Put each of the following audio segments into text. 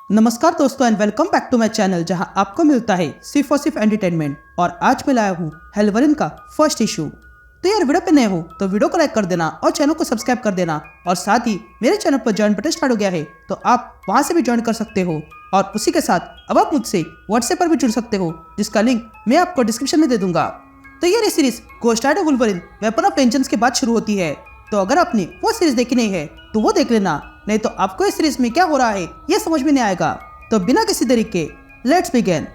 नमस्कार दोस्तों and welcome back to my channel जहां आपको मिलता है सिर्फ और सिर्फ एंटरटेनमेंट। और आज मैं लाया हूं हेल्वरिन का फर्स्ट इशू। तो यार वीडियो पे नए हो तो वीडियो को लाइक कर देना और चैनल को सब्सक्राइब कर देना। और साथ ही मेरे चैनल पर ज्वाइन बटन स्टार्ट हो गया है तो आप वहां से भी ज्वाइन कर सकते हो। और उसी के साथ अब आप मुझसे व्हाट्सएप पर भी जुड़ सकते हो जिसका लिंक मैं आपको डिस्क्रिप्शन में दे दूंगा। तो ये series Ghost Rider Wolverine weapon of vengeance के बाद शुरू होती है। तो अगर आपने वो सीरीज देखी नहीं है तो वो देख लेना, नहीं तो आपको इस सीरीज में क्या हो रहा है ये समझ में नहीं आएगा। तो बिना किसी देरी के let's begin.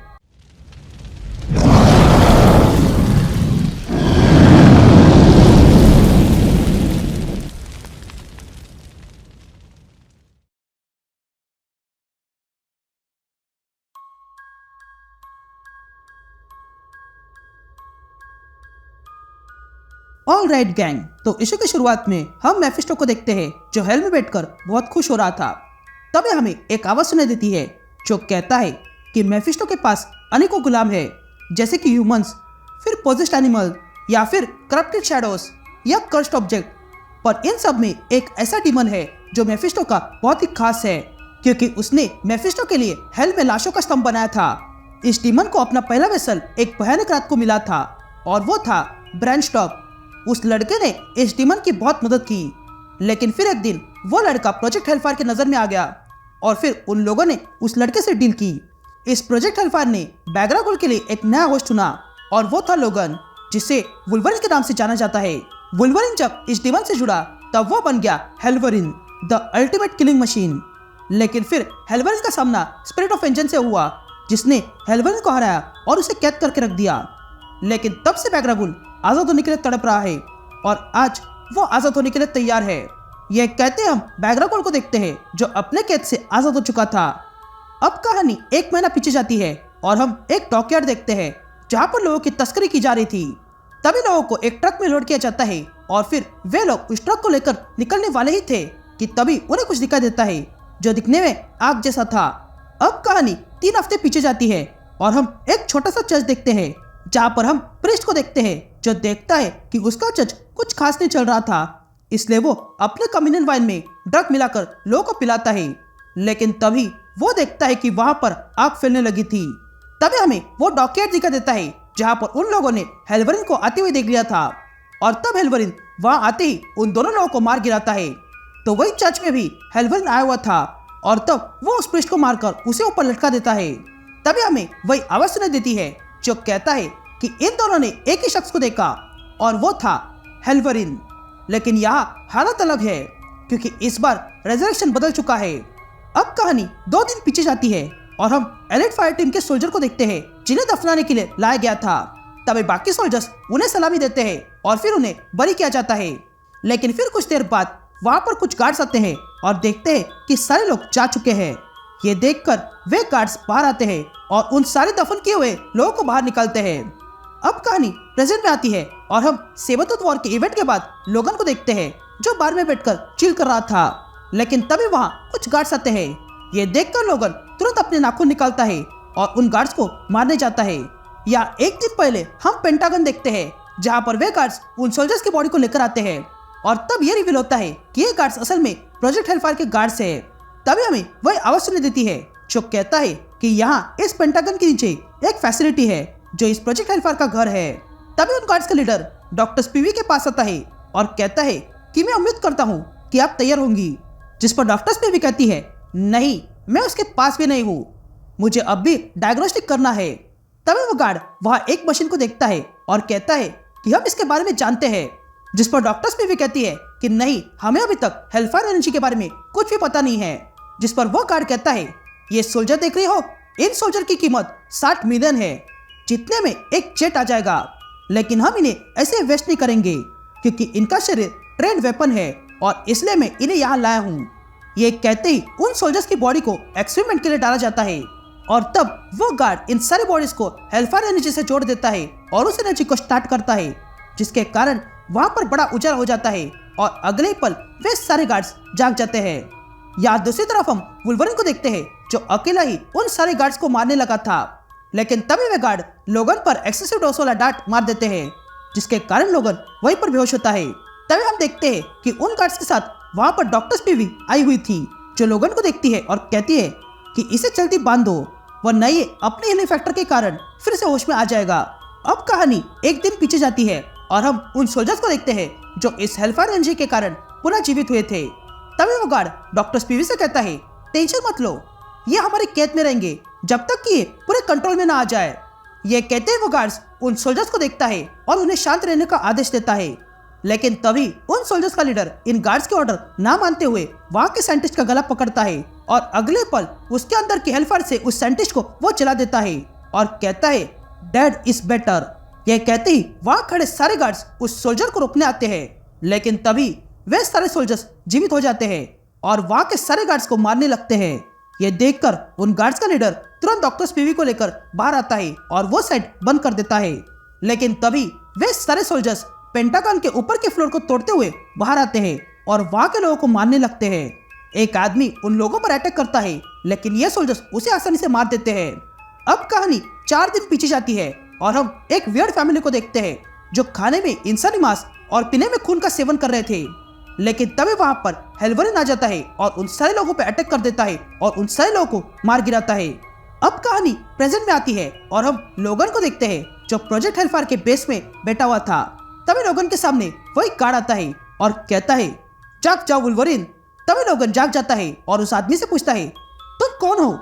All right gang, तो इशू की शुरुआत में हम मेफिस्टो को देखते हैं जो हेल में बैठकर बहुत खुश हो रहा था। तभी हमें एक आवाज सुनाई देती है जो कहता है कि मेफिस्टो के पास अनेकों गुलाम है, जैसे कि ह्यूमंस, फिर पोजेस्ड एनिमल या फिर करप्टेड शैडोज या कर्स्ड ऑब्जेक्ट। पर इन सब में एक ऐसा डीमन है जो मेफिस्टो का बहुत ही खास है, क्योंकि उसने मेफिस्टो के लिए हेल में लाशों का स्तंभ बनाया था। इस डीमन को अपना पहला वेसल एक भयानक रात को मिला था और वो था ब्रेनस्टॉक। उस लड़के ने इस डीमन की बहुत मदद की, लेकिन फिर एक दिन वो लड़का प्रोजेक्ट हेलफायर के नजर में आ गया और फिर उन लोगों ने उस लड़के से डील की। इस प्रोजेक्ट हेलफायर ने बैगरागुल के लिए एक नया होस्ट चुना और वो था लोगन, जिसे वुल्वरिन के नाम से जाना जाता है। वुल्वरिन जब इस डीमन से जुड़ा तब वो बन गया हेल्वरिन, द अल्टीमेट किलिंग मशीन। लेकिन फिर हेल्वरिन का सामना स्पिरिट ऑफ वेंजेंस से हुआ, जिसने हेल्वरिन को हराया और उसे कैद करके रख दिया। लेकिन तब से बैगरागुल आजाद होने के लिए तड़प रहा है और आज वो आजाद होने के लिए तैयार है। यह कहते हम बैगरागुल को देखते हैं जो अपने कैद से आजाद हो चुका था। अब कहानी एक महीना पीछे जाती है और हम एक डॉकयार्ड देखते हैं जहां पर लोगों की तस्करी की जा रही थी। तभी लोगों को एक ट्रक में लोड किया जाता है और फिर वे लोग उस ट्रक को लेकर निकलने वाले ही थे कि तभी उन्हें कुछ दिखाई देता है जो दिखने में आग जैसा था। अब कहानी 3 हफ्ते पीछे जाती है और हम एक छोटा सा चर्च देखते हैं जहाँ पर हम प्रीस्ट को देखते हैं जो देखता है कि उसका चर्च कुछ खास नहीं चल रहा था, इसलिए वो अपने कम्युनियन वाइन में ड्रग मिलाकर लोगों को पिलाता है। लेकिन तभी वो देखता है कि वहां पर आग फैलने लगी थी। तभी हमें वो डॉकयार्ड दिखा देता है जहां पर उन लोगों ने हेल्वरिन को आते हुए देख लिया था और तब हेल्वरिन वहां आते ही उन दोनों लोगों को मार गिराता है। तो वही चर्च में भी हेल्वरिन आया हुआ था और तब वो उस प्रीस्ट को मारकर उसे ऊपर लटका देता है। तभी हमें वही आवाज सुनाई देती है जो कहता है कि इन दोनों ने एक ही शख्स को देखा और वो था हेल्वरिन। लेकिन यहाँ हालत अलग है क्योंकि इस बार रेजरेक्शन बदल चुका है। अब कहानी 2 दिन पीछे जाती है और हम एलिट फायर टीम के सोल्जर को देखते हैं जिन्हें दफनाने के लिए लाया गया था। तभी बाकी सोल्जर्स उन्हें सलामी देते हैं और फिर उन्हें बरी किया जाता है। लेकिन फिर कुछ देर बाद वहां पर कुछ गार्ड्स आते हैं और देखते हैं कि सारे लोग जा चुके हैं। ये देखकर वे गार्ड्स बाहर आते हैं और उन सारे दफन किए हुए लोगों को बाहर निकालते हैं। अब कहानी प्रेजेंट में आती है और हम सेबरटूथ वॉर के इवेंट के बाद लोगन को देखते हैं जो बार में बैठकर चिल कर रहा था। लेकिन तभी वहां कुछ गार्ड्स आते हैं। ये देखकर लोगन तुरंत अपने नाखून निकालता है और उन गार्ड्स को मारने जाता है। या एक दिन पहले हम पेंटागन देखते हैं जहां पर वे गार्ड्स उन सोल्जर्स की बॉडी को लेकर आते हैं और तब ये रिवील होता है कि ये गार्ड्स असल में प्रोजेक्ट हेलफायर के गार्ड्स है। तभी हमें वही आवाज सुनाई देती है जो कहता है कि यहाँ इस पेंटागन के नीचे एक फैसिलिटी है जो इस प्रोजेक्ट हेलफायर का घर है। तभी उन गार्ड्स का लीडर डॉक्टर स्पीवी के पास आता है और कहता है कि मैं उम्मीद करता हूँ कि आप तैयार होंगी। जिस पर डॉक्टर स्पीवी कहती है, नहीं, मैं उसके पास भी नहीं हूँ, मुझे अब भी डायग्नोस्टिक करना है। तभी वो गार्ड वहाँ एक मशीन को देखता है और कहता है कि हम इसके बारे में जानते हैं। जिस पर डॉक्टर स्पीवी कहती है कि नहीं, हमें अभी तक हेलफायर एनर्जी के बारे में कुछ भी पता नहीं है। जिस पर वो गार्ड कहता है, ये सोल्जर देख रही हो, इन सोल्जर की कीमत 60 मिलियन है, जितने में एक जेट आ जाएगा। लेकिन हम इन्हें ऐसे वेस्ट नहीं करेंगे क्योंकि इनका शरीर ट्रेंड वेपन है और इसलिए मैं इन्हें यहाँ लाया हूँ। ये कहते ही उन सोल्जर्स की बॉडी को एक्सपेरिमेंट के लिए डाला जाता है और तब वो गार्ड इन सारी बॉडीज को हेलफायर एनर्जी से जोड़ देता है और उस एनर्जी को स्टार्ट करता है, जिसके कारण वहां पर बड़ा उजाला हो जाता है और अगले पल वे सारे गार्ड्स जाग जाते हैं। या दूसरी तरफ हम वुल्वरिन को देखते हैं जो अकेला ही उन सारे गार्ड्स को मारने लगा था। लेकिन तभी वे गार्ड लोगन पर एक्सेसिव डोज वाला डांट मार देते हैं, जिसके कारण लोगन वहीं पर बेहोश होता है। तभी हम देखते हैं कि उन गार्ड्स के साथ वहां पर डॉक्टर स्पीवी आई हुई थी जो लोगन को देखती है और कहती है कि इसे जल्दी बांध दो वरना ये अपने हीलिंग फैक्टर के कारण फिर से होश में आ जाएगा। अब कहानी एक दिन पीछे जाती है और हम उन सोल्जर्स को देखते हैं जो इस हेलफायर एनर्जी के कारण पुनः जीवित हुए थे। तभी वो गार्ड डॉक्टर स्पीवी से कहता है, टेंशन मत लो, ये हमारी कैद में रहेंगे जब तक कि ये पूरे कंट्रोल में ना आ जाए। ये कहते हैं वो गार्ड्स उन सोल्जर्स को देखता है और उन्हें शांत रहने का आदेश देता है। लेकिन तभी उन सोल्जर्स का लीडर इन गार्ड्स के ऑर्डर ना मानते हुए वहां के साइंटिस्ट का गला पकड़ता है और अगले पल उसके अंदर की हेलफायर से उस साइंटिस्ट को वो जला देता है और कहता है डेड इज बेटर। ये कहते ही वहां खड़े सारे गार्ड्स उस सोल्जर को रोकने आते हैं, लेकिन तभी वे सारे सोल्जर्स जीवित हो जाते हैं और वहां के सारे गार्ड्स को मारने लगते हैं। ये देखकर उन गार्ड्स का लीडर तुरंत डॉक्टर स्पीवी को लेकर बाहर आता है और वो साइड बंद कर देता है। लेकिन तभी वे सारे सोल्जर्स पेंटागन के ऊपर के फ्लोर को तोड़ते हुए बाहर आते हैं और वहां के लोगों को मारने लगते हैं। एक आदमी उन लोगों पर अटैक करता है, लेकिन ये सोल्जर्स उसे आसानी से मार देते हैं। अब कहानी 4 दिन पीछे जाती है और हम एक वियर्ड फैमिली को देखते हैं जो खाने में इंसानी मांस और पीने में खून का सेवन कर रहे थे। लेकिन तभी वहां पर हेलवरिन आ जाता है और उन सारे लोगों पर अटैक कर देता है और उन सारे लोगों को मार गिराता है। अब कहानी प्रेजेंट में आती है और हम लोगन को देखते हैं जो प्रोजेक्ट हेलफायर के बेस में बैठा हुआ था। तभी लोगन के सामने वही गार्ड आता है और कहता है जाग जाओ वुल्वरिन। तभी लोगन जाग जाता है और उस आदमी से पूछता है तुम कौन हो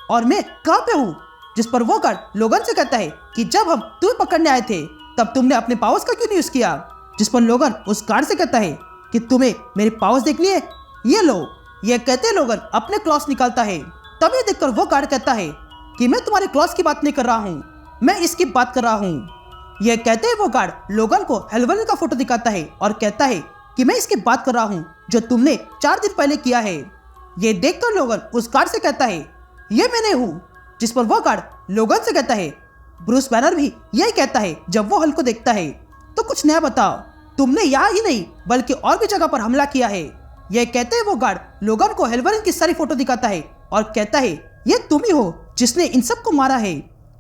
और मैं कहाँ पे हूँ। जिस पर वो गार्ड लोगन से कहता है कि जब हम तुम्हें पकड़ने आए थे तब तुमने अपने पावर्स का क्यों नहीं यूज किया। जिस पर लोगन उस गार्ड से कहता है कि तुम्हें मेरे पावर्स देखनी है, ये लो। ये कहते लोगन अपने क्लॉस निकालता है। तभी देखकर वो गार्ड कहता है कि मैं तुम्हारे क्लॉस की बात नहीं कर रहा हूँ, मैं इसकी बात कर रहा हूँ। यह कहते हैं वो गार्ड लोगन को हेलवरिन का फोटो दिखाता है और कहता है कि मैं इसकी बात कर रहा हूँ जो तुमने 4 दिन पहले किया है। ये देखकर लोगन उस गार्ड से कहता है ये मैंने हूँ। जिस पर वो गार्ड लोगन से कहता है ब्रूस बैनर भी यही कहता है जब वो हल को देखता है, तो कुछ नया बताओ, तुमने यहाँ ही नहीं बल्कि और भी जगह पर हमला किया है। यह कहते हैं वो गार्ड लोगन को हेलवरिन की सारी फोटो दिखाता है और कहता है ये तुम ही हो जिसने इन सबको मारा है।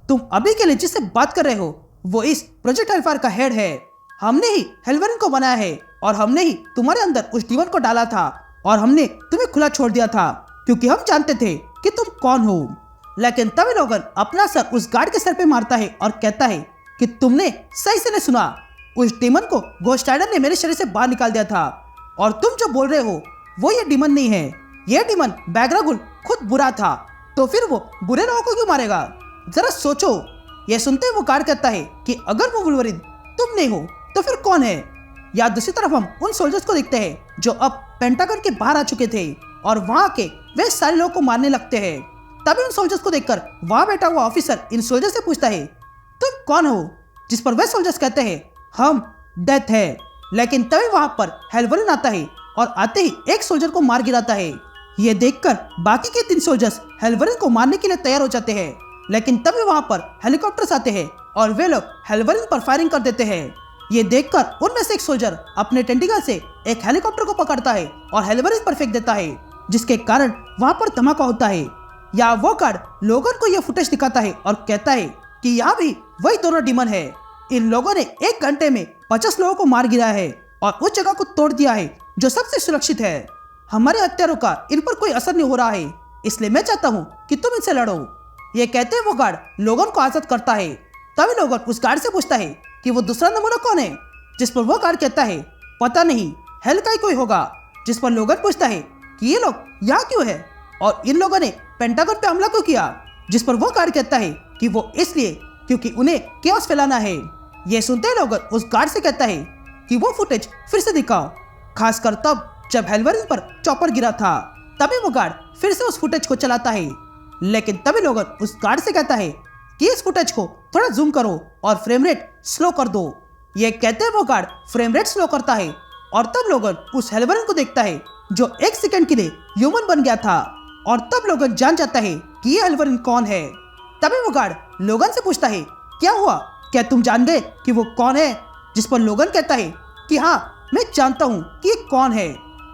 तुम अभी के लिए जिससे बात कर रहे हो वो इस प्रोजेक्ट हेलफायर का हेड है। हमने ही हेलवरिन को बनाया है और हमने ही तुम्हारे अंदर उस डीमन को डाला था और हमने तुम्हें खुला छोड़ दिया था क्योंकि हम जानते थे कि तुम कौन हो। लेकिन तभी लोगन अपना सर उस गार्ड के सर पे मारता है और कहता है कि तुमने सही से नहीं सुना, उस डीमन को घोस्ट राइडर ने मेरे शरीर से बाहर निकाल दिया था और तुम जो बोल रहे हो वो ये डीमन नहीं है। ये डीमन बैगरागुल खुद बुरा था, तो फिर वो बुरे लोगों को क्यों मारेगा, जरा सोचो। यह सुनते ही वो गार्ड कहता है कि अगर वो वुल्वरिन तुम नहीं हो तो फिर कौन है। या दूसरी तरफ हम उन सोल्जर्स को देखते हैं जो अब पेंटागन के बाहर आ चुके थे और वहां के वे सारे लोगों को मारने लगते हैं। तभी उन सोल्जर्स को देखकर वहां बैठा हुआ ऑफिसर इन सोल्जर्स से पूछता है तुम कौन हो। जिस पर वे सोल्जर्स कहते हैं हम डेथ है। लेकिन तभी वहां पर हेलवरिन आता है और आते ही एक सोल्जर को मार गिराता है। ये देखकर बाकी के 3 सोल्जर्स हेलवरिन को मारने के लिए तैयार हो जाते हैं, लेकिन तभी वहां पर हेलीकॉप्टर्स आते हैं और वे लोग हेलवरिन पर फायरिंग कर देते हैं। ये देखकर उनमें से एक सोल्जर अपने टेंटिकल से एक हेलीकॉप्टर को पकड़ता है और हेलवरिन पर फेंक देता है, जिसके कारण वहां पर धमाका होता है। या वो गार्ड लोगन को यह फुटेज दिखाता है और कहता है कि यहाँ भी वही दोनों डीमन है। इन लोगों ने 1 घंटे में 50 लोगों को मार गिराया है और उस जगह को तोड़ दिया है जो सबसे सुरक्षित है। हमारे हत्यारों का इन पर कोई असर नहीं हो रहा है, इसलिए मैं चाहता हूँ कि तुम इनसे लड़ो। ये कहते हैं वो गार्ड लोगन को आजाद करता है। तभी लोगन उस गार्ड से पूछता है कि वो दूसरा नमूना कौन है। जिस पर वो गार्ड कहता है पता नहीं, हेल का ही कोई होगा। जिस पर लोगन पूछता है कि ये लोग यहाँ क्यों है और इन लोगों ने पेंटागन पे हमला क्यों किया। जिस पर वो गार्ड कहता है कि वो इसलिए क्योंकि उन्हें केओस फैलाना है। ये सुनते ही लोगन उस गार्ड से कहता है कि वो फुटेज फिर से दिखाओ, खासकर तब जब हेलवरिन पर चॉपर गिरा था। तभी वो गार्ड फिर से उस फुटेज को चलाता है, लेकिन तभी लोगन उस गार्ड से कहता है कि इस फुटेज को थोड़ा जूम करो और फ्रेम रेट स्लो कर दो। ये कहते हैं वो गार्ड फ्रेम रेट स्लो करता है और तब लोगन उस हेलवरिन को देखता है जो 1 सेकंड के लिए ह्यूमन बन गया था और तब लोगन जान जाता है कि ये हेलवरिन कौन है। तभी वो गार्ड लोगन से पूछता है क्या हुआ, क्या तुम जान गए कि वो कौन है। जिस पर लोगन कहता है कि हाँ मैं जानता हूँ कि ये कौन है,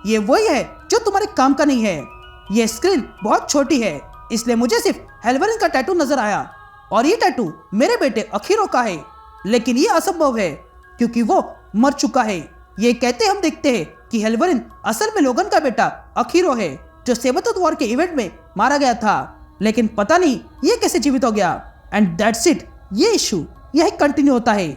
ये वही है जो तुम्हारे काम का नहीं है। ये स्क्रीन बहुत छोटी है इसलिए मुझे सिर्फ हेलवरिन का टैटू नजर आया और ये टैटू मेरे बेटे अखीरो का है, लेकिन ये असंभव है क्योंकि वो मर चुका है। ये कहते हम देखते हैं कि हेलवरिन असल में लोगन का बेटा अखीरो है जो सेबतुत वॉर के इवेंट में मारा गया था। लेकिन पता नहीं ये कैसे जीवित हो गया। एंड दैट्स इट, ये इशू यही कंटिन्यू होता है